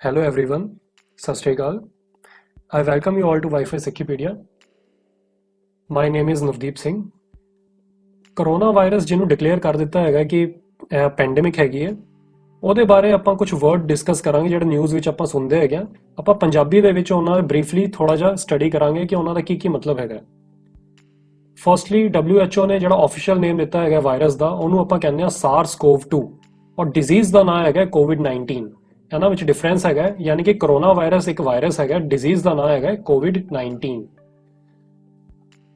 Hello everyone, Sat Shri Akal. I welcome you all to Wi-Fi Wikipedia. My name is Navdeep Singh. Corona virus ਜਿਹਨੂੰ declare ਕਰ ਦਿੱਤਾ ਹੈਗਾ ਕਿ pandemic ਹੈਗੀ ਹੈ, ਉਹਦੇ ਬਾਰੇ ਆਪਾਂ ਕੁਝ ਵਰਡ ਡਿਸਕਸ ਕਰਾਂਗੇ ਜਿਹੜੇ ਨਿਊਜ਼ ਵਿੱਚ ਆਪਾਂ ਸੁਣਦੇ ਹੈਗੇ ਆ। ਆਪਾਂ ਪੰਜਾਬੀ ਦੇ ਵਿੱਚ ਉਹਨਾਂ ਦਾ ਬਰੀਫਲੀ ਥੋੜਾ ਜਿਹਾ ਸਟੱਡੀ ਕਰਾਂਗੇ ਕਿ ਉਹਨਾਂ ਦਾ ਕੀ ਮਤਲਬ ਹੈਗਾ। ਫਰਸਟਲੀ WHO ਨੇ ਜਿਹੜਾ ਆਫੀਸ਼ੀਅਲ ਨੇਮ ਦਿੱਤਾ ਹੈਗਾ ਵਾਇਰਸ ਦਾ, ਉਹਨੂੰ ਆਪਾਂ ਕਹਿੰਦੇ ਆ SARS-CoV-2 ਔਰ ਡਿਜ਼ੀਜ਼ ਦਾ ਨਾਮ ਹੈਗਾ COVID-19। ਇਹਨਾਂ ਵਿੱਚ ਡਿਫਰੈਂਸ ਹੈਗਾ, ਯਾਨੀ ਕਿ ਕਰੋਨਾ ਵਾਇਰਸ ਇੱਕ ਵਾਇਰਸ ਹੈਗਾ, ਡਿਜ਼ੀਜ਼ ਦਾ ਨਾਮ ਹੈਗਾ COVID-19।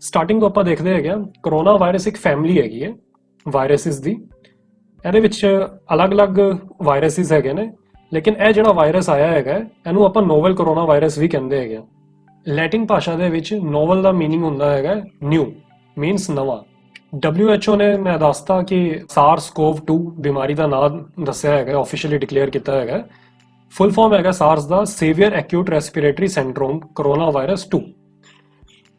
ਸਟਾਰਟਿੰਗ ਤੋਂ ਆਪਾਂ ਦੇਖਦੇ ਹੈਗੇ ਆ, ਕਰੋਨਾ ਵਾਇਰਸ ਇੱਕ ਫੈਮਿਲੀ ਹੈਗੀ ਹੈ ਵਾਇਰਸਿਸ ਦੀ। ਇਹਦੇ ਵਿੱਚ ਅਲੱਗ-ਅਲੱਗ ਵਾਇਰਸਿਸ ਹੈਗੇ ਨੇ, ਲੇਕਿਨ ਇਹ ਜਿਹੜਾ ਵਾਇਰਸ ਆਇਆ ਹੈਗਾ ਇਹਨੂੰ ਆਪਾਂ ਨੋਵਲ ਕਰੋਨਾ ਵਾਇਰਸ ਵੀ ਕਹਿੰਦੇ ਹੈਗੇ ਆ। ਲੈਟਿਨ ਭਾਸ਼ਾ ਦੇ ਵਿੱਚ ਨੋਵਲ ਦਾ ਮੀਨਿੰਗ ਹੁੰਦਾ ਹੈਗਾ ਨਿਊ, ਮੀਨਸ ਨਵਾਂ। WHO ਨੇ ਮੈਂ ਦੱਸਤਾ ਕਿ SARS-CoV-2 ਬਿਮਾਰੀ ਦਾ ਨਾਮ ਦੱਸਿਆ ਹੈਗਾ, ਆਫੀਸ਼ੀਅਲੀ ਡਿਕਲੇਅਰ ਕੀਤਾ ਹੈਗਾ। ਫੁੱਲ ਫਾਰਮ ਹੈਗਾ SARS ਦਾ severe acute respiratory syndrome corona virus 2।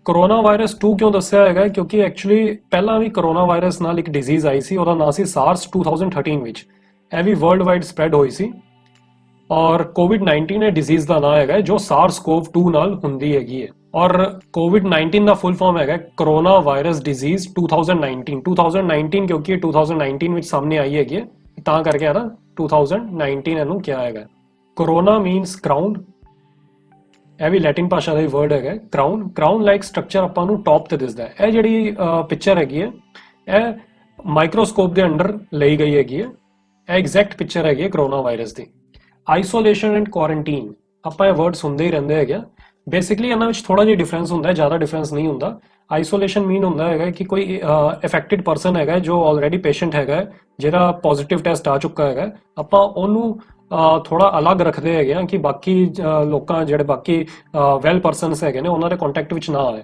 Corona virus 2 ਕਿਉਂ ਦੱਸਿਆ ਹੈਗਾ, ਕਿਉਂਕਿ ਐਕਚੁਅਲੀ ਪਹਿਲਾਂ ਵੀ ਕਰੋਨਾ ਵਾਇਰਸ ਨਾਲ ਇੱਕ ਡਿਜ਼ੀਜ਼ ਆਈ ਸੀ, ਉਹਦਾ ਨਾਮ ਸੀ SARS 2013 ਵਿੱਚ। ਇਹ ਵੀ ਵਰਲਡ ਵਾਈਡ ਸਪਰੈਡ ਹੋਈ ਸੀ। ਔਰ COVID-19 ਇਹ ਡਿਜ਼ੀਜ਼ ਦਾ ਨਾਮ ਹੈਗਾ ਜੋ SARS-CoV-2 ਨਾਲ ਹੁੰਦੀ ਹੈਗੀ ਹੈ। ਔਰ COVID-19 ਦਾ ਫੁੱਲ ਫਾਰਮ ਹੈਗਾ ਕਰੋਨਾ ਵਾਇਰਸ ਡਿਜ਼ੀਜ਼ 2019 ਕਿਉਂਕਿ 2019 ਵਿੱਚ ਸਾਹਮਣੇ ਆਈ ਹੈਗੀ ਹੈ, ਤਾਂ ਕਰਕੇ ਹੈ ਨਾ 2019 ਇਹਨੂੰ ਕਿਹਾ ਹੈਗਾ। ਕਰੋਨਾ ਮੀਨਸ ਕਰਾਊਨ, ਇਹ ਵੀ ਲੈਟਿਨ ਭਾਸ਼ਾ ਦਾ ਹੀ ਵਰਡ ਹੈਗਾ ਕਰਾਊਨ ਲਾਈਕ ਸਟਰਕਚਰ ਆਪਾਂ ਨੂੰ ਟੌਪ ਤੇ ਦਿਸਦਾ ਹੈ। ਇਹ ਜਿਹੜੀ ਪਿਕਚਰ ਹੈਗੀ ਹੈ ਇਹ ਮਾਈਕਰੋਸਕੋਪ ਦੇ ਅੰਡਰ ਲਈ ਗਈ ਹੈਗੀ ਹੈ। ਇਹ ਐਗਜ਼ੈਕਟ ਪਿਕਚਰ ਹੈਗੀ ਹੈ corona virus the. Isolation and quarantine ਆਪਾਂ ਇਹ ਵਰਡ ਸੁਣਦੇ ਹੀ ਰਹਿੰਦੇ ਹੈਗੇ। ਬੇਸਿਕਲੀ ਇਹਨਾਂ ਵਿੱਚ ਥੋੜਾ ਜਿਹਾ ਡਿਫਰੈਂਸ ਹੁੰਦਾ ਹੈ, ਜ਼ਿਆਦਾ ਡਿਫਰੈਂਸ ਨਹੀਂ ਹੁੰਦਾ। ਆਈਸੋਲੇਸ਼ਨ ਮੀਨ ਹੁੰਦਾ ਹੈਗਾ ਕਿ ਕੋਈ ਇਫੈਕਟਡ ਪਰਸਨ ਹੈਗਾ ਜੋ ਆਲਰੇਡੀ ਪੇਸ਼ੈਂਟ ਹੈਗਾ, ਜਿਹੜਾ ਪੋਜ਼ਿਟਿਵ ਟੈਸਟ ਆ ਚੁੱਕਾ ਹੈਗਾ, ਆਪਾਂ ਉਹਨੂੰ ਥੋੜਾ ਅਲੱਗ ਰੱਖਦੇ ਹੈਗੇ ਆ ਕਿ ਬਾਕੀ ਲੋਕਾਂ ਜਿਹੜੇ ਬਾਕੀ ਵੈਲ ਪਰਸਨਸ ਹੈਗੇ ਨੇ ਉਹਨਾਂ ਦੇ ਕੰਟੈਕਟ ਵਿੱਚ ਨਾ ਆਏ।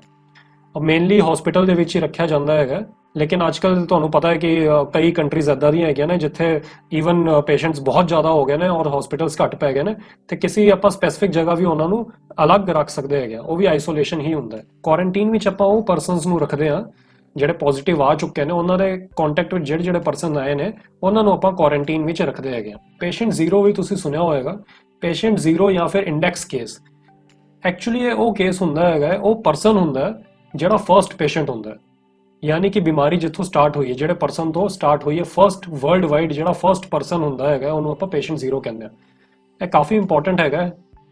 ਮੇਨਲੀ ਹਸਪੀਟਲ ਦੇ ਵਿੱਚ ਹੀ ਰੱਖਿਆ ਜਾਂਦਾ ਹੈਗਾ, ਲੇਕਿਨ ਅੱਜ ਕੱਲ ਤੁਹਾਨੂੰ ਪਤਾ ਹੈ ਕਿ ਕਈ ਕੰਟਰੀਜ਼ ਇਦਾਂ ਦੀਆਂ ਹੈਗੀਆਂ ਨੇ ਜਿੱਥੇ ਈਵਨ ਪੇਸ਼ੈਂਟਸ ਬਹੁਤ ਜ਼ਿਆਦਾ ਹੋ ਗਏ ਨੇ ਔਰ ਹਸਪੀਟਲਸ ਘੱਟ ਪੈ ਗਏ ਨੇ, ਤੇ ਕਿਸੇ ਆਪਾਂ ਸਪੈਸੀਫਿਕ ਜਗ੍ਹਾ ਵੀ ਉਹਨਾਂ ਨੂੰ ਅਲੱਗ ਰੱਖ ਸਕਦੇ ਹੈਗੇ, ਉਹ ਵੀ ਆਈਸੋਲੇਸ਼ਨ ਹੀ ਹੁੰਦਾ ਹੈ। ਕੁਆਰੰਟੀਨ ਵਿੱਚ ਆਪਾਂ ਉਹ ਪਰਸਨਸ ਨੂੰ ਰੱਖਦੇ ਆ ਜਿਹੜੇ ਪੋਜ਼ਿਟਿਵ ਆ ਚੁੱਕੇ ਨੇ, ਉਹਨਾਂ ਦੇ ਕੰਟੈਕਟ ਵਿੱਚ ਜਿਹੜੇ ਪਰਸਨ ਆਏ ਨੇ ਉਹਨਾਂ ਨੂੰ ਆਪਾਂ ਕੁਆਰੰਟੀਨ ਵਿੱਚ ਰੱਖਦੇ ਹੈਗੇ। ਪੇਸ਼ੈਂਟ ਜ਼ੀਰੋ ਵੀ ਤੁਸੀਂ ਸੁਣਿਆ ਹੋਏਗਾ, ਪੇਸ਼ੈਂਟ ਜ਼ੀਰੋ ਜਾਂ ਫਿਰ ਇੰਡੈਕਸ ਕੇਸ। ਐਕਚੁਅਲੀ ਇਹ ਉਹ ਕੇਸ ਹੁੰਦਾ ਹੈਗਾ, ਉਹ ਪਰਸਨ ਹੁੰਦਾ ਜਿਹੜਾ ਫਰਸਟ ਪੇਸ਼ੈਂਟ ਹੁੰਦਾ, ਯਾਨੀ ਕਿ ਬਿਮਾਰੀ ਜਿੱਥੋਂ ਸਟਾਰਟ ਹੋਈ ਹੈ, ਜਿਹੜੇ ਪਰਸਨ ਤੋਂ ਸਟਾਰਟ ਹੋਈ ਹੈ, ਫਰਸਟ ਵਰਲਡ ਵਾਈਡ ਜਿਹੜਾ ਫਰਸਟ ਪਰਸਨ ਹੁੰਦਾ ਹੈਗਾ ਉਹਨੂੰ ਆਪਾਂ ਪੇਸ਼ੈਂਟ ਜ਼ੀਰੋ ਕਹਿੰਦੇ ਆ। ਇਹ ਕਾਫੀ ਇੰਪੋਰਟੈਂਟ ਹੈਗਾ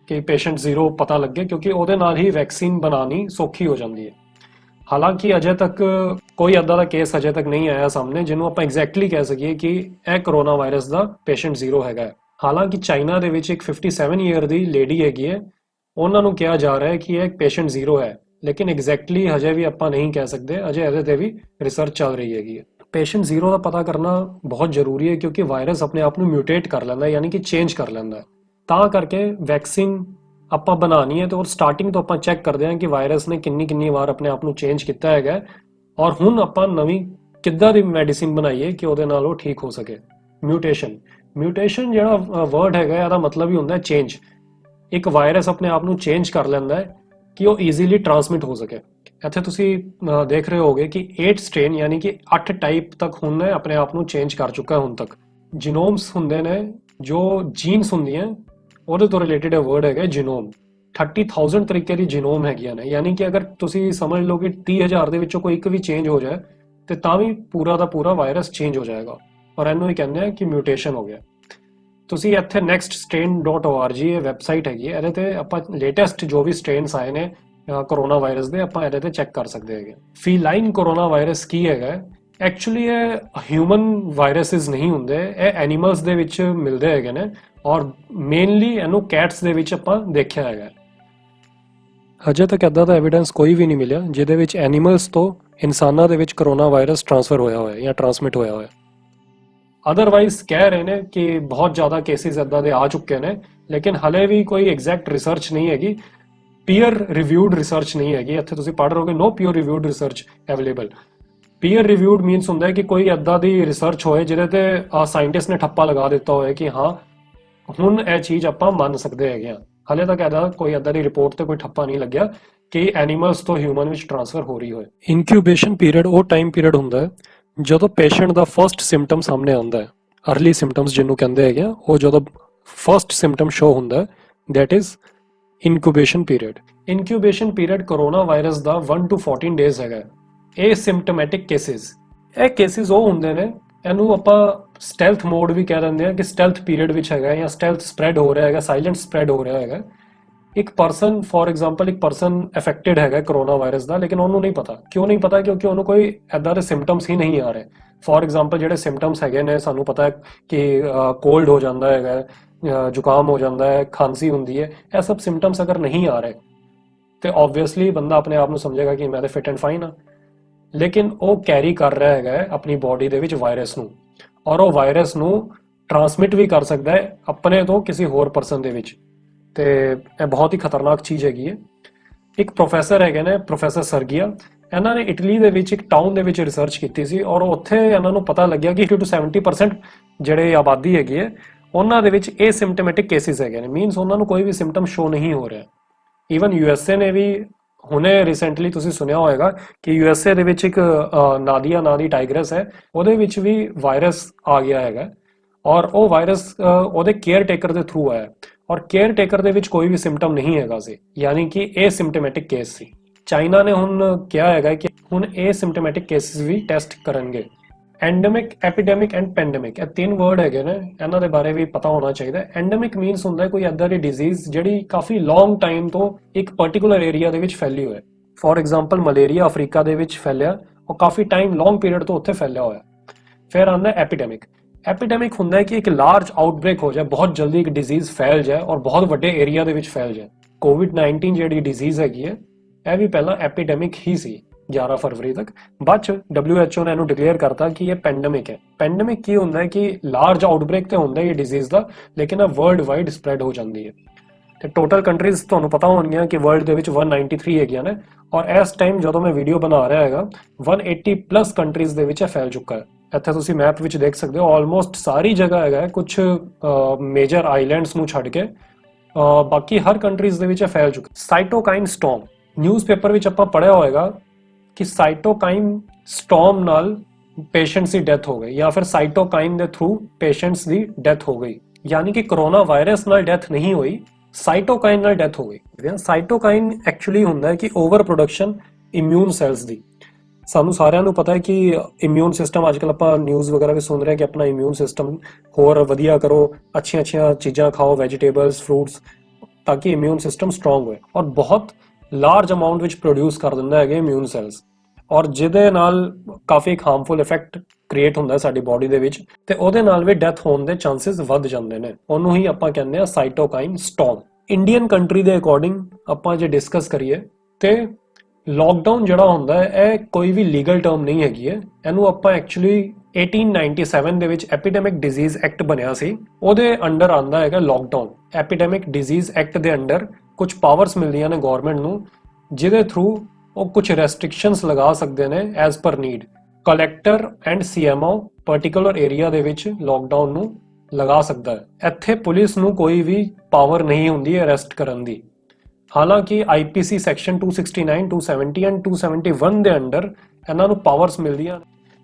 ਕਿ ਪੇਸ਼ੈਂਟ ਜ਼ੀਰੋ ਪਤਾ ਲੱਗੇ, ਕਿਉਂਕਿ ਉਹਦੇ ਨਾਲ ਹੀ ਵੈਕਸੀਨ ਬਣਾਉਣੀ ਸੌਖੀ ਹੋ ਜਾਂਦੀ ਹੈ। ਹਾਲਾਂਕਿ ਅਜੇ ਤੱਕ ਕੋਈ ਅੱਦਾ ਦਾ ਕੇਸ ਅਜੇ ਤੱਕ ਨਹੀਂ ਆਇਆ ਸਾਹਮਣੇ ਜਿਹਨੂੰ ਆਪਾਂ ਐਗਜ਼ੈਕਟਲੀ ਕਹਿ ਸਕੀਏ ਕਿ ਇਹ ਕਰੋਨਾ ਵਾਇਰਸ ਦਾ ਪੇਸ਼ੈਂਟ ਜ਼ੀਰੋ ਹੈਗਾ। ਹਾਲਾਂਕਿ ਚਾਈਨਾ ਦੇ ਵਿੱਚ ਇੱਕ 57 ਈਅਰ ਦੀ ਲੇਡੀ ਹੈਗੀ ਹੈ, ਉਹਨਾਂ ਨੂੰ ਕਿਹਾ ਜਾ ਰਿਹਾ ਹੈ ਕਿ ਇਹ ਪੇਸ਼ੈਂਟ ਜ਼ੀਰੋ ਹੈ, ਲੇਕਿਨ ਐਗਜ਼ੈਕਟਲੀ ਹਜੇ ਵੀ ਆਪਾਂ ਨਹੀਂ ਕਹਿ ਸਕਦੇ, ਅਜੇ ਇਹਦੇ ਤੇ ਵੀ ਰਿਸਰਚ ਚੱਲ ਰਹੀ ਹੈਗੀ ਹੈ। ਪੇਸ਼ੈਂਟ ਜ਼ੀਰੋ ਦਾ ਪਤਾ ਕਰਨਾ ਬਹੁਤ ਜ਼ਰੂਰੀ ਹੈ, ਕਿਉਂਕਿ ਵਾਇਰਸ ਆਪਣੇ ਆਪ ਨੂੰ ਮਿਊਟੇਟ ਕਰ ਲੈਂਦਾ, ਯਾਨੀ ਕਿ ਚੇਂਜ ਕਰ ਲੈਂਦਾ। ਤਾਂ ਕਰਕੇ ਵੈਕਸੀਨ ਆਪਾਂ ਬਣਾਉਣੀ ਹੈ ਤੇ ਉਹ ਸਟਾਰਟਿੰਗ ਤੋਂ ਆਪਾਂ ਚੈੱਕ ਕਰਦੇ ਹਾਂ ਕਿ ਵਾਇਰਸ ਨੇ ਕਿੰਨੀ ਵਾਰ ਆਪਣੇ ਆਪ ਨੂੰ ਚੇਂਜ ਕੀਤਾ ਹੈਗਾ, ਔਰ ਹੁਣ ਆਪਾਂ ਨਵੀਂ ਕਿੱਦਾਂ ਦੀ ਮੈਡੀਸਿਨ ਬਣਾਈਏ ਕਿ ਉਹਦੇ ਨਾਲ ਉਹ ਠੀਕ ਹੋ ਸਕੇ। ਮਿਊਟੇਸ਼ਨ ਜਿਹੜਾ ਵਰਡ ਹੈਗਾ ਇਹਦਾ ਮਤਲਬ ਹੀ ਹੁੰਦਾ ਚੇਂਜ। ਇੱਕ ਵਾਇਰਸ ਆਪਣੇ ਆਪ ਨੂੰ ਚੇਂਜ ਕਰ ਲੈਂਦਾ ਹੈ ਕਿ ਉਹ ਈਜ਼ੀਲੀ ਟ੍ਰਾਂਸਮਿਟ ਹੋ ਸਕੇ। ਇੱਥੇ ਤੁਸੀਂ ਦੇਖ ਰਹੇ ਹੋਗੇ ਕਿ 8 ਸਟ੍ਰੇਨ ਯਾਨੀ ਕਿ 8 ਟਾਈਪ ਤੱਕ ਹੁਣ ਆਪਣੇ ਆਪ ਨੂੰ ਚੇਂਜ ਕਰ ਚੁੱਕਾ ਹੁਣ ਤੱਕ। ਜੀਨੋਮਸ ਹੁੰਦੇ ਨੇ, ਜੋ ਜੀਨਸ ਹੁੰਦੀਆਂ ਉਹਦੇ ਤੋਂ ਰਿਲੇਟਡ ਇਹ ਵਰਡ ਹੈਗਾ ਜੀਨੋਮ। 30,000 ਤਰੀਕੇ ਦੀ ਜੀਨੋਮ ਹੈਗੀਆਂ ਨੇ, ਯਾਨੀ ਕਿ ਅਗਰ ਤੁਸੀਂ ਸਮਝ ਲਓ ਕਿ 30,000 ਦੇ ਵਿੱਚੋਂ ਕੋਈ ਇੱਕ ਵੀ ਚੇਂਜ ਹੋ ਜਾਏ ਤੇ ਤਾਂ ਵੀ ਪੂਰਾ ਦਾ ਪੂਰਾ ਵਾਇਰਸ ਚੇਂਜ ਹੋ ਜਾਏਗਾ, ਔਰ ਇਹਨੂੰ ਹੀ ਕਹਿੰਦੇ ਆ ਕਿ ਮਿਊਟੇਸ਼ਨ ਹੋ ਗਿਆ। ਤੁਸੀਂ ਇੱਥੇ nextstrain.org ਇਹ ਵੈਬਸਾਈਟ ਹੈਗੀ ਹੈ, ਇਹਦੇ ਤੇ ਆਪਾਂ ਲੇਟੈਸਟ ਜੋ ਵੀ ਸਟ੍ਰੇਨਸ ਆਏ ਨੇ ਕਰੋਨਾ ਵਾਇਰਸ ਦੇ ਆਪਾਂ ਇਹਦੇ ਤੇ ਚੈੱਕ ਕਰ ਸਕਦੇ ਹੈਗੇ। ਫੀਲਾਈਨ ਕਰੋਨਾ ਵਾਇਰਸ ਕੀ ਹੈਗਾ, ਐਕਚੁਅਲੀ ਇਹ ਹਿਊਮਨ ਵਾਇਰਸਿਸ ਨਹੀਂ ਹੁੰਦੇ, ਇਹ ਐਨੀਮਲਸ ਦੇ ਵਿੱਚ ਮਿਲਦੇ ਹੈਗੇ ਨੇ, ਔਰ ਮੇਨਲੀ ਇਹਨੂੰ ਕੈਟਸ ਦੇ ਵਿੱਚ ਆਪਾਂ ਦੇਖਿਆ ਹੈਗਾ। ਹਜੇ ਤੱਕ ਇਦਾਂ ਦਾ ਐਵੀਡੈਂਸ ਕੋਈ ਵੀ ਨਹੀਂ ਮਿਲਿਆ ਜਿਹਦੇ ਵਿੱਚ ਐਨੀਮਲਸ ਤੋਂ ਇਨਸਾਨਾਂ ਦੇ ਵਿੱਚ ਕਰੋਨਾ ਵਾਇਰਸ ਟ੍ਰਾਂਸਫਰ ਹੋਇਆ ਹੋਇਆ ਜਾਂ ਟ੍ਰਾਂਸਮਿਟ ਹੋਇਆ ਹੋਇਆ। ਅਦਰਵਾਈਜ਼ ਕਹਿ ਰਹੇ ਨੇ ਕਿ ਬਹੁਤ ਜ਼ਿਆਦਾ ਕੇਸਿਸ ਇਦਾਂ ਦੇ ਆ ਚੁੱਕੇ ਨੇ, ਲੇਕਿਨ ਹਲੇ ਵੀ ਕੋਈ ਐਗਜ਼ੈਕਟ ਰਿਸਰਚ ਨਹੀਂ ਹੈਗੀ, ਪੀਅਰ ਰਿਵਿਊਡ ਰਿਸਰਚ ਨਹੀਂ ਹੈਗੀ। ਇੱਥੇ ਤੁਸੀਂ ਪੜ੍ਹ ਰਹੋਗੇ no peer reviewed research available. Peer reviewed means ਹੁੰਦਾ ਹੈ ਕਿ ਕੋਈ ਇਦਾਂ ਦੀ ਰਿਸਰਚ ਹੋਏ ਜਿਹਦੇ ਤੇ ਸਾਇੰਟਿਸਟ ਨੇ ਠੱਪਾ ਲਗਾ ਦਿੱਤਾ ਹੋਏ ਕਿ ਹਾਂ ਹੁਣ ਇਹ ਚੀਜ਼ ਆਪਾਂ ਮੰਨ ਸਕਦੇ ਹੈਗੇ ਆ। ਹਲੇ ਤੱਕ ਕੋਈ ਇਦਾਂ ਦੀ ਰਿਪੋਰਟ ਤੇ ਕੋਈ ਠੱਪਾ ਨਹੀਂ ਲੱਗਿਆ ਕਿ ਐਨੀਮਲਸ ਤੋਂ ਹਿਊਮਨ ਵਿੱਚ ਟ੍ਰਾਂਸਫਰ ਹੋ ਰਹੀ ਹੋਏ। ਇਨਕਿਊਬੇਸ਼ਨ ਪੀਰੀਅਡ ਉਹ ਟਾਈਮ ਪੀਰੀਅਡ ਹੁੰਦਾ ਹੈ ਜਦੋਂ ਪੇਸ਼ੈਂਟ ਦਾ ਫਰਸਟ ਸਿੰਪਟਮ ਸਾਹਮਣੇ ਆਉਂਦਾ ਹੈ, ਅਰਲੀ ਸਿੰਪਟਮਸ ਜਿਹਨੂੰ ਕਹਿੰਦੇ ਹੈਗੇ ਆ, ਉਹ ਜਦੋਂ ਫਰਸਟ ਸਿੰਪਟਮ ਸ਼ੋ ਹੁੰਦਾ, that is incubation period. Incubation period corona virus the 1 to 14 days ਹੈਗਾ। ਇਹ ਸਿੰਪਟੋਮੈਟਿਕ ਕੇਸਿਸ, ਇਹ ਕੇਸਿਸ ਉਹ ਹੁੰਦੇ ਨੇ, ਇਹਨੂੰ ਆਪਾਂ ਸਟੈਲਥ ਮੋਡ ਵੀ ਕਹਿ ਦਿੰਦੇ ਆ ਕਿ ਸਟੈਲਥ ਪੀਰੀਅਡ ਵਿੱਚ ਹੈਗਾ ਜਾਂ ਸਟੈਲਥ ਸਪਰੈਡ ਹੋ ਰਿਹਾ ਹੈਗਾ, ਸਾਇਲੈਂਟ ਸਪਰੈਡ ਹੋ ਰਿਹਾ ਹੈਗਾ। ਇੱਕ ਪਰਸਨ, ਫੋਰ ਐਗਜ਼ਾਮਪਲ ਇੱਕ ਪਰਸਨ ਅਫੈਕਟਡ ਹੈਗਾ ਕਰੋਨਾ ਵਾਇਰਸ ਦਾ, ਲੇਕਿਨ ਉਹਨੂੰ ਨਹੀਂ ਪਤਾ। ਕਿਉਂ ਨਹੀਂ ਪਤਾ? ਕਿਉਂਕਿ ਉਹਨੂੰ ਕੋਈ ਐਦਾਂ ਦੇ ਸਿੰਪਟਮਸ ਹੀ ਨਹੀਂ ਆ ਰਹੇ। ਫੋਰ ਐਗਜ਼ਾਮਪਲ ਜਿਹੜੇ ਸਿੰਪਟਮਸ ਹੈਗੇ ਨੇ, ਸਾਨੂੰ ਪਤਾ ਹੈ ਕਿ ਕੋਲਡ ਹੋ ਜਾਂਦਾ ਹੈਗਾ, ਜ਼ੁਕਾਮ ਹੋ ਜਾਂਦਾ ਹੈ, ਖਾਂਸੀ ਹੁੰਦੀ ਹੈ, ਇਹ ਸਭ ਸਿੰਪਟਮਸ ਅਗਰ ਨਹੀਂ ਆ ਰਹੇ ਤੇ ਆਬਵੀਅਸਲੀ ਬੰਦਾ ਆਪਣੇ ਆਪ ਨੂੰ ਸਮਝੇਗਾ ਕਿ ਮੈਂ ਤਾਂ ਫਿਟ ਐਂਡ ਫਾਈਨ ਹਾਂ। ਲੇਕਿਨ ਉਹ ਕੈਰੀ ਕਰ ਰਿਹਾ ਹੈਗਾ ਆਪਣੀ ਬਾਡੀ ਦੇ ਵਿੱਚ ਵਾਇਰਸ ਨੂੰ, ਔਰ ਉਹ ਵਾਇਰਸ ਨੂੰ ਟਰਾਂਸਮਿਟ ਵੀ ਕਰ ਸਕਦਾ ਹੈ ਆਪਣੇ ਤੋਂ ਕਿਸੇ ਹੋਰ ਪਰਸਨ ਦੇ ਵਿੱਚ, ਤੇ ਇਹ ਬਹੁਤ ਹੀ ਖਤਰਨਾਕ ਚੀਜ਼ ਹੈਗੀ ਹੈ। ਇੱਕ ਪ੍ਰੋਫੈਸਰ ਹੈਗੇ ਨੇ, ਪ੍ਰੋਫੈਸਰ ਸਰਗੀਆ, ਇਹਨਾਂ ਨੇ ਇਟਲੀ ਦੇ ਵਿੱਚ ਇੱਕ ਟਾਊਨ ਦੇ ਵਿੱਚ ਰਿਸਰਚ ਕੀਤੀ ਸੀ, ਔਰ ਉੱਥੇ ਇਹਨਾਂ ਨੂੰ ਪਤਾ ਲੱਗਿਆ ਕਿ 50 to 70% ਜਿਹੜੇ ਆਬਾਦੀ ਹੈਗੀ ਹੈ ਉਹਨਾਂ ਦੇ ਵਿੱਚ ਇਹ ਸਿੰਪਟੋਮੈਟਿਕ ਕੇਸਿਸ ਹੈਗੇ ਨੇ। ਮੀਨਸ ਉਹਨਾਂ ਨੂੰ ਕੋਈ ਵੀ ਸਿੰਪਟਮ ਸ਼ੋ ਨਹੀਂ ਹੋ ਰਿਹਾ। ਈਵਨ ਯੂਐਸਏ ਨੇ ਵੀ ਹੁਣੇ ਰੀਸੈਂਟਲੀ ਤੁਸੀਂ ਸੁਣਿਆ ਹੋਏਗਾ ਕਿ ਯੂਐਸਏ ਦੇ ਵਿੱਚ ਇੱਕ ਨਾਦੀਆ ਨਾਂ ਦੀ ਟਾਈਗਰਸ ਹੈ, ਉਹਦੇ ਵਿੱਚ ਵੀ ਵਾਇਰਸ ਆ ਗਿਆ ਹੈਗਾ, ਔਰ ਉਹ ਵਾਇਰਸ ਉਹਦੇ ਕੇਅਰ ਟੇਕਰ ਦੇ ਥਰੂ ਆਇਆ, ਔਰ ਕੇਅਰ ਟੇਕਰ ਦੇ ਵਿੱਚ ਕੋਈ ਵੀ ਸਿੰਪਟਮ ਨਹੀਂ ਹੈਗਾ ਸੀ, ਯਾਨੀ ਕਿ ਇਹ ਸਿੰਪਟੋਮੈਟਿਕ ਕੇਸ ਸੀ। ਚਾਈਨਾ ਨੇ ਹੁਣ ਕਿਹਾ ਹੈਗਾ ਕਿ ਹੁਣ ਇਹ ਸਿੰਪਟੋਮੈਟਿਕ ਕੇਸਿਸ ਵੀ ਟੈਸਟ ਕਰਨਗੇ। ਐਂਡੇਮਿਕ, ਐਪੀਡੈਮਿਕ ਐਂਡ ਪੈਂਡੇਮਿਕ, ਇਹ ਤਿੰਨ ਵਰਡ ਹੈਗੇ ਨੇ, ਇਹਨਾਂ ਦੇ ਬਾਰੇ ਵੀ ਪਤਾ ਹੋਣਾ ਚਾਹੀਦਾ। ਐਂਡੇਮਿਕ ਮੀਨਸ ਹੁੰਦਾ ਕੋਈ ਏਦਾਂ ਦੀ ਡਿਜ਼ੀਜ਼ ਜਿਹੜੀ ਕਾਫੀ ਲੌਂਗ ਟਾਈਮ ਤੋਂ ਇੱਕ ਪਾਰਟਿਕੂਲਰ ਏਰੀਆ ਦੇ ਵਿੱਚ ਫੈਲੀ ਹੋਏ। ਫੋਰ ਐਗਜ਼ਾਮਪਲ ਮਲੇਰੀਆ ਅਫਰੀਕਾ ਦੇ ਵਿੱਚ ਫੈਲਿਆ, ਉਹ ਕਾਫੀ ਟਾਈਮ ਲੌਂਗ ਪੀਰੀਅਡ ਤੋਂ ਉੱਥੇ ਫੈਲਿਆ ਹੋਇਆ। ਫਿਰ ਆਉਂਦਾ ਐਪੀਡੈਮਿਕ। ਐਪੀਡੈਮਿਕ ਹੁੰਦਾ ਹੈ ਕਿ ਇੱਕ ਲਾਰਜ ਆਊਟਬ੍ਰੇਕ ਹੋ ਜਾਏ, ਬਹੁਤ ਜਲਦੀ ਇੱਕ ਡਿਜ਼ੀਜ਼ ਫੈਲ ਜਾਏ ਔਰ ਬਹੁਤ ਵੱਡੇ ਏਰੀਆ ਦੇ ਵਿੱਚ ਫੈਲ ਜਾਏ। ਕੋਵਿਡ-19 ਜਿਹੜੀ ਡਿਜ਼ੀਜ਼ ਹੈਗੀ ਹੈ, ਇਹ ਵੀ ਪਹਿਲਾਂ ਐਪੀਡੈਮਿਕ ਹੀ ਸੀ 11 ਫਰਵਰੀ ਤੱਕ। ਬਾਅਦ ਚ WHO ਨੇ ਇਹਨੂੰ ਡਿਕਲੇਅਰ ਕਰਤਾ ਕਿ ਇਹ ਪੈਂਡੇਮਿਕ ਹੈ। ਪੈਂਡੇਮਿਕ ਕੀ ਹੁੰਦਾ ਹੈ ਕਿ ਲਾਰਜ ਆਊਟਬ੍ਰੇਕ ਤੇ ਹੁੰਦਾ ਹੈ ਇਹ ਡਿਜ਼ੀਜ਼ ਦਾ, ਲੇਕਿਨ ਇਹ ਵਰਲਡ ਵਾਈਡ ਸਪਰੈਡ ਹੋ ਜਾਂਦੀ ਹੈ। ਤੇ ਟੋਟਲ ਕੰਟਰੀਜ਼ ਤੁਹਾਨੂੰ ਪਤਾ ਹੋਣਗੀਆਂ ਕਿ ਵਰਲਡ ਦੇ ਵਿੱਚ 193 ਹੈਗੀਆਂ ਨੇ, ਔਰ ਇਸ ਟਾਈਮ ਜਦੋਂ ਮੈਂ ਵੀਡੀਓ ਬਣਾ ਰਿਹਾ ਹੈਗਾ 180 ਪਲੱਸ ਕੰਟਰੀਜ਼ ਦੇ ਵਿੱਚ ਇਹ ਫੈਲ ਚੁੱਕਾ ਹੈ। ਇੱਥੇ ਤੁਸੀਂ ਮੈਪ ਵਿੱਚ ਦੇਖ ਸਕਦੇ ਹੋ, ਆਲਮੋਸਟ ਸਾਰੀ ਜਗ੍ਹਾ ਹੈਗਾ, ਕੁਝ ਮੇਜਰ ਆਈਲੈਂਡਸ ਨੂੰ ਛੱਡ ਕੇ ਬਾਕੀ ਹਰ ਕੰਟਰੀਜ਼ ਦੇ ਵਿੱਚ ਇਹ ਫੈਲ ਚੁੱਕਾ। ਸਾਈਟੋਕਾਈਨ ਸਟਾਰਮ, ਨਿਊਜ਼ਪੇਪਰ ਵਿੱਚ ਆਪਾਂ ਪੜ੍ਹਿਆ ਹੋਏਗਾ ਕਿ ਸਾਈਟੋਕਾਈਨ ਸਟਾਰਮ ਨਾਲ ਪੇਸ਼ੈਂਟਸ ਦੀ ਡੈਥ ਹੋ ਗਈ, ਜਾਂ ਫਿਰ ਸਾਈਟੋਕਾਈਨ ਦੇ ਥਰੂ ਪੇਸ਼ੈਂਟਸ ਦੀ ਡੈਥ ਹੋ ਗਈ। ਯਾਨੀ ਕਿ ਕਰੋਨਾ ਵਾਇਰਸ ਨਾਲ ਡੈਥ ਨਹੀਂ ਹੋਈ, ਸਾਈਟੋਕਾਈਨ ਨਾਲ ਡੈਥ ਹੋ ਗਈ। ਸਾਈਟੋਕਾਈਨ ਐਕਚੁਅਲੀ ਹੁੰਦਾ ਹੈ ਕਿ ਓਵਰ ਪ੍ਰੋਡਕਸ਼ਨ ਇਮਿਊਨ ਸੈਲਸ ਦੀ। ਸਾਨੂੰ ਸਾਰਿਆਂ ਨੂੰ ਪਤਾ ਹੈ ਕਿ ਇਮਿਊਨ ਸਿਸਟਮ, ਅੱਜ ਕੱਲ੍ਹ ਆਪਾਂ ਨਿਊਜ਼ ਵਗੈਰਾ ਵੀ ਸੁਣ ਰਹੇ ਕਿ ਆਪਣਾ ਇਮਿਊਨ ਸਿਸਟਮ ਹੋਰ ਵਧੀਆ ਕਰੋ, ਅੱਛੀਆਂ ਚੀਜ਼ਾਂ ਖਾਓ, ਵੈਜੀਟੇਬਲਸ, ਫਰੂਟਸ, ਤਾਂ ਕਿ ਇਮਿਊਨ ਸਿਸਟਮ ਸਟਰੋਂਗ ਹੋਏ, ਔਰ ਬਹੁਤ ਲਾਰਜ ਅਮਾਉਂਟ ਵਿੱਚ ਪ੍ਰੋਡਿਊਸ ਕਰ ਦਿੰਦਾ ਹੈਗੇ ਇਮਿਊਨ ਸੈਲਸ, ਔਰ ਜਿਹਦੇ ਨਾਲ ਕਾਫੀ ਹਾਰਮਫੁਲ ਇਫੈਕਟ ਕ੍ਰੀਏਟ ਹੁੰਦਾ ਸਾਡੀ ਬਾਡੀ ਦੇ ਵਿੱਚ, ਤੇ ਉਹਦੇ ਨਾਲ ਵੀ ਡੈਥ ਹੋਣ ਦੇ ਚਾਂਸਸ ਵੱਧ ਜਾਂਦੇ ਨੇ। ਉਹਨੂੰ ਹੀ ਆਪਾਂ ਕਹਿੰਦੇ ਆ ਸਾਈਟੋਕਾਈਨ ਸਟਾਰਮ। ਇੰਡੀਅਨ ਕੰਟਰੀ ਦੇ ਅਕੋਰਡਿੰਗ ਆਪਾਂ ਜੇ ਡਿਸਕਸ ਕਰੀਏ ਤੇ ਲੋਕਡਾਊਨ ਜਿਹੜਾ ਹੁੰਦਾ ਹੈ ਇਹ ਕੋਈ ਵੀ ਲੀਗਲ ਟਰਮ ਨਹੀਂ ਹੈਗੀ ਹੈ। ਇਹਨੂੰ ਆਪਾਂ ਐਕਚੁਅਲੀ 1897 ਦੇ ਵਿੱਚ ਐਪੀਡੈਮਿਕ ਡਿਜ਼ੀਜ਼ ਐਕਟ ਬਣਿਆ ਸੀ, ਉਹਦੇ ਅੰਡਰ ਆਂਦਾ ਹੈਗਾ ਲੋਕਡਾਊਨ। ਐਪੀਡੈਮਿਕ ਡਿਜ਼ੀਜ਼ ਐਕਟ ਦੇ ਅੰਡਰ ਕੁਝ ਪਾਵਰਸ ਮਿਲਦੀਆਂ ਨੇ ਗਵਰਨਮੈਂਟ ਨੂੰ, ਜਿਹਦੇ ਥਰੂ ਉਹ ਕੁਝ ਰੈਸਟ੍ਰਿਕਸ਼ਨਸ ਲਗਾ ਸਕਦੇ ਨੇ as per need. Collector and CMO particular area ਦੇ ਵਿੱਚ ਲੋਕਡਾਊਨ ਨੂੰ ਲਗਾ ਸਕਦਾ ਹੈ। ਇੱਥੇ ਪੁਲਿਸ ਨੂੰ ਕੋਈ ਵੀ ਪਾਵਰ ਨਹੀਂ ਹੁੰਦੀ ਅਰੈਸਟ ਕਰਨ ਦੀ। ਹਾਲਾਂਕਿ IPC ਸੈਕਸ਼ਨ 269, 270 ਐਂਡ 271 ਦੇ ਅੰਡਰ ਇਹਨਾਂ ਨੂੰ ਪਾਵਰਸ ਮਿਲਦੀਆਂ।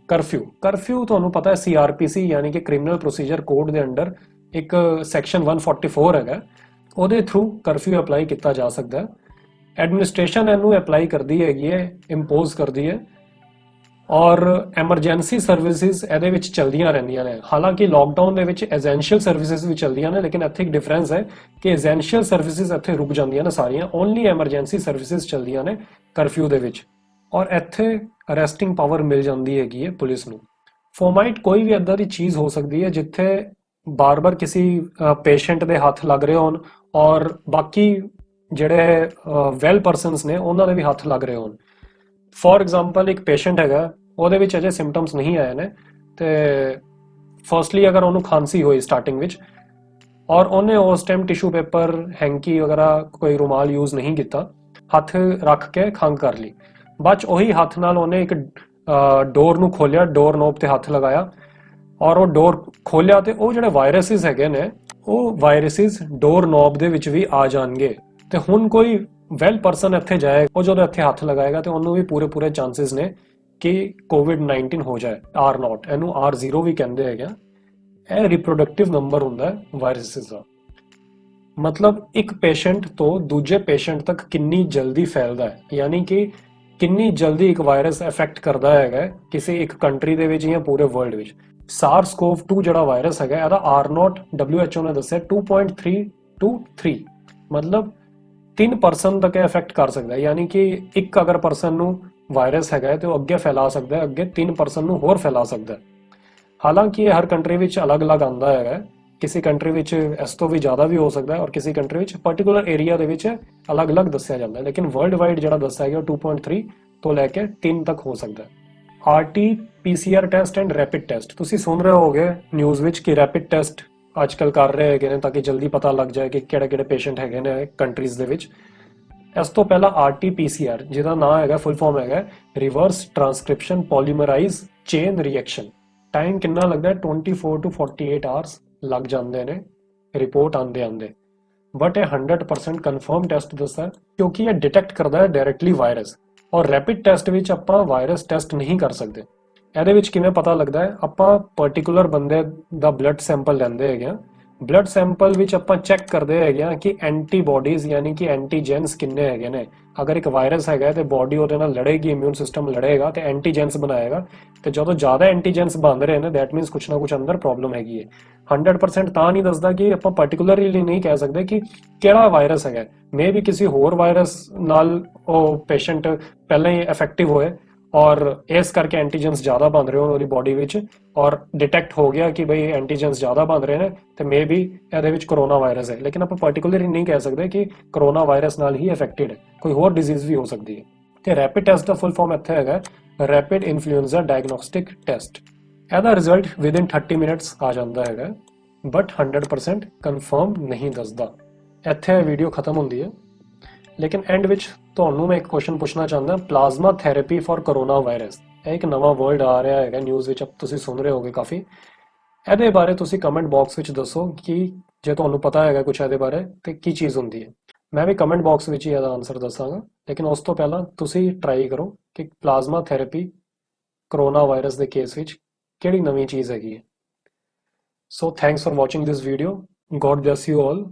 ਕਰਫਿਊ ਤੁਹਾਨੂੰ ਪਤਾ ਹੈ CRPC ਯਾਨੀ ਕਿ ਕ੍ਰਿਮੀਨਲ ਪ੍ਰੋਸੀਜਰ ਕੋਡ ਦੇ ਅੰਡਰ ਇੱਕ ਸੈਕਸ਼ਨ 144 ਹੈਗਾ, ਉਹਦੇ ਥਰੂ ਕਰਫਿਊ ਅਪਲਾਈ ਕੀਤਾ ਜਾ ਸਕਦਾ ਹੈ। ਐਡਮਿਨਿਸਟ੍ਰੇਸ਼ਨ ਇਹਨੂੰ ਅਪਲਾਈ ਕਰਦੀ ਹੈਗੀ ਹੈ, ਇੰਪੋਜ਼ ਕਰਦੀ ਹੈ, ਔਰ ਐਮਰਜੈਂਸੀ ਸਰਵਿਸਿਜ਼ ਇਹਦੇ ਵਿੱਚ ਚਲਦੀਆਂ ਰਹਿੰਦੀਆਂ ਨੇ। ਹਾਲਾਂਕਿ ਲੋਕਡਾਊਨ ਦੇ ਵਿੱਚ ਐਸੈਂਸ਼ੀਅਲ ਸਰਵਿਸਿਜ਼ ਵੀ ਚਲਦੀਆਂ ਨੇ, ਲੇਕਿਨ ਇੱਥੇ ਇੱਕ ਡਿਫਰੈਂਸ ਹੈ ਕਿ ਐਸੈਂਸ਼ੀਅਲ ਸਰਵਿਸਿਜ਼ ਇੱਥੇ ਰੁਕ ਜਾਂਦੀਆਂ ਨੇ ਸਾਰੀਆਂ, ਓਨਲੀ ਐਮਰਜੈਂਸੀ ਸਰਵਿਸਿਜ਼ ਚਲਦੀਆਂ ਨੇ ਕਰਫਿਊ ਦੇ ਵਿੱਚ, ਔਰ ਇੱਥੇ ਅਰੈਸਟਿੰਗ ਪਾਵਰ ਮਿਲ ਜਾਂਦੀ ਹੈਗੀ ਹੈ ਪੁਲਿਸ ਨੂੰ। ਫੋਮਾਈਟ ਕੋਈ ਵੀ ਇੱਦਾਂ ਦੀ ਚੀਜ਼ ਹੋ ਸਕਦੀ ਹੈ ਜਿੱਥੇ ਬਾਰ-ਬਾਰ ਕਿਸੇ ਪੇਸ਼ੈਂਟ ਦੇ ਹੱਥ ਲੱਗ ਰਹੇ ਹੋਣ, ਔਰ ਬਾਕੀ ਜਿਹੜੇ ਵੈਲ ਪਰਸਨਸ ਨੇ ਉਹਨਾਂ ਦੇ ਵੀ ਹੱਥ ਲੱਗ ਰਹੇ ਹੋਣ। ਫੋਰ ਐਗਜ਼ਾਮਪਲ ਇੱਕ ਪੇਸ਼ੈਂਟ ਹੈਗਾ, ਉਹਦੇ ਵਿੱਚ ਅਜੇ ਸਿੰਪਟਮਸ ਨਹੀਂ ਆਏ ਨੇ, ਤੇ ਫਰਸਟਲੀ ਅਗਰ ਉਹਨੂੰ ਖਾਂਸੀ ਹੋਈ ਸਟਾਰਟਿੰਗ ਵਿੱਚ, ਔਰ ਉਹਨੇ ਉਸ ਟਾਈਮ ਟਿਸ਼ੂ ਪੇਪਰ, ਹੈਂਕੀ ਵਗੈਰਾ ਕੋਈ ਰੁਮਾਲ ਯੂਜ਼ ਨਹੀਂ ਕੀਤਾ, ਹੱਥ ਰੱਖ ਕੇ ਖੰਘ ਕਰ ਲਈ, ਬਾਅਦ 'ਚ ਉਹੀ ਹੱਥ ਨਾਲ ਉਹਨੇ ਇੱਕ ਡੋਰ ਨੂੰ ਖੋਲਿਆ, ਡੋਰ ਨੋਬ ਤੇ ਹੱਥ ਲਗਾਇਆ, ਔਰ ਉਹ ਡੋਰ ਖੋਲਿਆ ਤੇ ਉਹ ਜਿਹੜੇ ਵਾਇਰਸਿਸ ਹੈਗੇ ਨੇ ਉਹ ਵਾਇਰਸਿਸ ਡੋਰ ਨੋਬ ਦੇ ਵਿੱਚ ਵੀ ਆ ਜਾਣਗੇ। ਤੇ ਹੁਣ ਕੋਈ ਵੈਲ ਪਰਸਨ ਇੱਥੇ ਜਾਏ, ਉਹ ਜਦੋਂ ਇੱਥੇ ਹੱਥ ਲਗਾਏਗਾ ਤੇ ਉਹਨੂੰ ਵੀ ਪੂਰੇ ਚਾਂਸਸ ਨੇ ਕਿ COVID-19 ਹੋ ਜਾਏ। R0, ਇਹਨੂੰ R0 ਵੀ ਕਹਿੰਦੇ ਹੈਗੇ। ਇਹ ਰਿਪਰੋਡਕਟਿਵ ਨੰਬਰ ਹੁੰਦਾ ਹੈ ਵਾਇਰਸਿਸ ਦਾ। ਮਤਲਬ ਇੱਕ ਪੇਸ਼ੈਂਟ ਤੋਂ ਦੂਜੇ ਪੇਸ਼ੈਂਟ ਤੱਕ ਕਿੰਨੀ ਜਲਦੀ ਫੈਲਦਾ ਹੈ, ਯਾਨੀ ਕਿ ਕਿੰਨੀ ਜਲਦੀ ਇੱਕ ਵਾਇਰਸ ਅਫੈਕਟ ਕਰਦਾ ਹੈਗਾ ਕਿਸੇ ਇੱਕ ਕੰਟਰੀ ਦੇ ਵਿੱਚ ਜਾਂ ਪੂਰੇ ਵਰਲਡ ਵਿੱਚ। SARS-CoV-2 ਜਿਹੜਾ ਵਾਇਰਸ ਹੈਗਾ ਇਹਦਾ R0 WHO ਨੇ ਦੱਸਿਆ 2.3 to 3, ਮਤਲਬ 3% ਤੱਕ ਅਫੈਕਟ ਕਰ ਸਕਦਾ ਹੈ, ਯਾਨੀ ਕਿ ਇੱਕ ਅਗਰ ਪਰਸਨ ਨੂੰ ਵਾਇਰਸ ਹੈਗਾ ਹੈ ਤੇ ਉਹ ਅੱਗੇ ਫੈਲਾ ਸਕਦਾ ਹੈ, ਅੱਗੇ 3% ਨੂੰ ਹੋਰ ਫੈਲਾ ਸਕਦਾ ਹੈ। ਹਾਲਾਂਕਿ ਇਹ ਹਰ ਕੰਟਰੀ ਵਿੱਚ ਅਲੱਗ-ਅਲੱਗ ਆਉਂਦਾ ਹੈਗਾ, ਕਿਸੇ ਕੰਟਰੀ ਵਿੱਚ ਇਸ ਤੋਂ ਵੀ ਜ਼ਿਆਦਾ ਵੀ ਹੋ ਸਕਦਾ ਹੈ ਔਰ ਕਿਸੇ ਕੰਟਰੀ ਵਿੱਚ ਪਾਰਟਿਕੂਲਰ ਏਰੀਆ ਦੇ ਵਿੱਚ ਅਲੱਗ-ਅਲੱਗ ਦੱਸਿਆ ਜਾਂਦਾ ਹੈ, ਲੇਕਿਨ ਵਰਲਡ ਵਾਈਡ ਜਿਹੜਾ ਦੱਸਿਆ ਗਿਆ 2.3 ਤੋਂ ਲੈ ਕੇ 3 ਤੱਕ ਹੋ ਸਕਦਾ ਹੈ। RT PCR test and rapid test, ਤੁਸੀਂ ਸੁਣ ਰਹੇ ਹੋਗੇ ਨਿਊਜ਼ ਵਿੱਚ ਕਿ ਰੈਪਿਡ ਟੈਸਟ ਅੱਜਕੱਲ ਕਰ ਰਹੇ ਹੈਗੇ ਨੇ ਤਾਂ ਕਿ ਜਲਦੀ ਪਤਾ ਲੱਗ ਜਾਏ ਕਿ ਕਿਹੜੇ-ਕਿਹੜੇ ਪੇਸ਼ੈਂਟ ਹੈਗੇ ਨੇ ਕੰਟਰੀਜ਼ ਦੇ ਵਿੱਚ। ਇਸ ਤੋਂ ਪਹਿਲਾਂ ਆਰਟੀ-ਪੀਸੀਆਰ, ਜਿਹਦਾ ਨਾਮ ਹੈਗਾ ਫੁੱਲ ਫਾਰਮ ਹੈਗਾ reverse transcription polymerise chain reaction. Time ਕਿੰਨਾ ਲੱਗਦਾ ਹੈ? 24 to 48 ਆਵਰਸ ਲੱਗ ਜਾਂਦੇ ਨੇ ਰਿਪੋਰਟ ਆਂਦੇ ਬਟ ਇਹ 100% ਕਨਫਰਮ ਟੈਸਟ ਦੱਸਦਾ ਕਿਉਂਕਿ ਇਹ ਡਿਟੈਕਟ ਕਰਦਾ ਹੈ ਡਾਇਰੈਕਟਲੀ ਵਾਇਰਸ। ਔਰ ਰੈਪਿਡ ਟੈਸਟ ਵਿੱਚ ਆਪਾਂ ਵਾਇਰਸ ਟੈਸਟ ਨਹੀਂ ਕਰ ਸਕਦੇ। ਇਹਦੇ ਵਿੱਚ ਕਿਵੇਂ ਪਤਾ ਲੱਗਦਾ ਹੈ? ਆਪਾਂ ਪਾਰਟਿਕੂਲਰ ਬੰਦੇ ਦਾ ਬਲੱਡ ਸੈਂਪਲ ਲੈਂਦੇ ਹੈਗੇ ਆ, ਬਲੱਡ ਸੈਂਪਲ ਵਿੱਚ ਆਪਾਂ ਚੈੱਕ ਕਰਦੇ ਹੈਗੇ ਆ ਕਿ ਐਂਟੀਬਾਡੀਜ਼ ਯਾਨੀ ਕਿ ਐਂਟੀਜੈਨਸ ਕਿੰਨੇ ਹੈਗੇ ਨੇ। ਅਗਰ ਇੱਕ ਵਾਇਰਸ ਹੈਗਾ ਤੇ ਬਾਡੀ ਉਹਦੇ ਨਾਲ ਲੜੇਗੀ, ਇਮਿਊਨ ਸਿਸਟਮ ਲੜੇਗਾ ਤੇ ਐਂਟੀਜੈਨਸ ਬਣਾਏਗਾ, ਤੇ ਜਦੋਂ ਜ਼ਿਆਦਾ ਐਂਟੀਜੈਨਸ ਬਣ ਰਹੇ ਨੇ ਦੈਟ ਮੀਨਸ ਕੁਛ ਨਾ ਕੁਛ ਅੰਦਰ ਪ੍ਰੋਬਲਮ ਹੈਗੀ ਹੈ। 100% ਤਾਂ ਨਹੀਂ ਦੱਸਦਾ ਕਿ ਆਪਾਂ ਪਾਰਟਿਕੂਲਰਲੀ ਨਹੀਂ ਕਹਿ ਸਕਦੇ ਕਿ ਕਿਹੜਾ ਵਾਇਰਸ ਹੈਗਾ, ਮੇ ਵੀ ਕਿਸੇ ਹੋਰ ਵਾਇਰਸ ਨਾਲ ਉਹ ਪੇਸ਼ੈਂਟ ਪਹਿਲਾਂ ਹੀ ਇਫੈਕਟਿਵ ਹੋਏ ਔਰ ਇਸ ਕਰਕੇ ਐਂਟੀਜੈਨਸ ਜ਼ਿਆਦਾ ਬਣ ਰਹੇ ਹੋਣ ਉਹਦੀ ਬਾਡੀ ਵਿੱਚ ਔਰ ਡਿਟੈਕਟ ਹੋ ਗਿਆ ਕਿ ਬਈ ਐਂਟੀਜੈਨਸ ਜ਼ਿਆਦਾ ਬਣ ਰਹੇ ਨੇ ਤੇ ਮੇ ਵੀ ਇਹਦੇ ਵਿੱਚ ਕਰੋਨਾ ਵਾਇਰਸ ਹੈ, ਲੇਕਿਨ ਆਪਾਂ ਪਾਰਟਿਕੂਲਰਲੀ ਨਹੀਂ ਕਹਿ ਸਕਦੇ ਕਿ ਕਰੋਨਾ ਵਾਇਰਸ ਨਾਲ ਹੀ ਅਫੈਕਟਡ ਹੈ, ਕੋਈ ਹੋਰ ਡਿਜ਼ੀਜ਼ ਵੀ ਹੋ ਸਕਦੀ ਹੈ। ਤੇ ਰੈਪਿਡ ਟੈਸਟ ਦਾ ਫੁੱਲ ਫਾਰਮ ਇੱਥੇ ਹੈਗਾ ਰੈਪਿਡ ਇਨਫਲੂਐਂਜ਼ਾ ਡਾਇਗਨੋਸਟਿਕ ਟੈਸਟ। ਇਹਦਾ ਰਿਜ਼ਲਟ ਵਿਦਿਨ 30 ਮਿੰਟਸ ਆ ਜਾਂਦਾ ਹੈਗਾ ਬਟ 100% ਕਨਫਰਮ ਨਹੀਂ ਦੱਸਦਾ। ਇੱਥੇ ਵੀਡੀਓ ਖਤਮ ਹੁੰਦੀ ਹੈ, ਲੇਕਿਨ ਐਂਡ ਵਿੱਚ ਤੁਹਾਨੂੰ ਮੈਂ ਇੱਕ ਕੁਐਸਚਨ ਪੁੱਛਣਾ ਚਾਹੁੰਦਾ, plasma therapy for corona virus, ਇਹ ਇੱਕ ਨਵਾਂ ਵਰਡ ਆ ਰਿਹਾ ਹੈਗਾ ਨਿਊਜ਼ ਵਿੱਚ, ਤੁਸੀਂ ਸੁਣ ਰਹੇ ਹੋਗੇ ਕਾਫੀ। ਇਹਦੇ ਬਾਰੇ ਤੁਸੀਂ ਕਮੈਂਟ ਬਾਕਸ ਵਿੱਚ ਦੱਸੋ ਕਿ ਜੇ ਤੁਹਾਨੂੰ ਪਤਾ ਹੈਗਾ ਕੁਝ ਇਹਦੇ ਬਾਰੇ ਤੇ ਕੀ ਚੀਜ਼ ਹੁੰਦੀ ਹੈ। ਮੈਂ ਵੀ ਕਮੈਂਟ ਬਾਕਸ ਵਿੱਚ ਹੀ ਇਹਦਾ ਆਨਸਰ ਦੱਸਾਂਗਾ, ਲੇਕਿਨ ਉਸ ਤੋਂ ਪਹਿਲਾਂ ਤੁਸੀਂ ਟਰਾਈ ਕਰੋ ਕਿ ਪਲਾਜ਼ਮਾ ਥੈਰੇਪੀ ਕਰੋਨਾ ਵਾਇਰਸ ਦੇ ਕੇਸ ਵਿੱਚ ਕਿਹੜੀ ਨਵੀਂ ਚੀਜ਼ ਹੈਗੀ ਹੈ। So thanks for watching this video, god bless you all.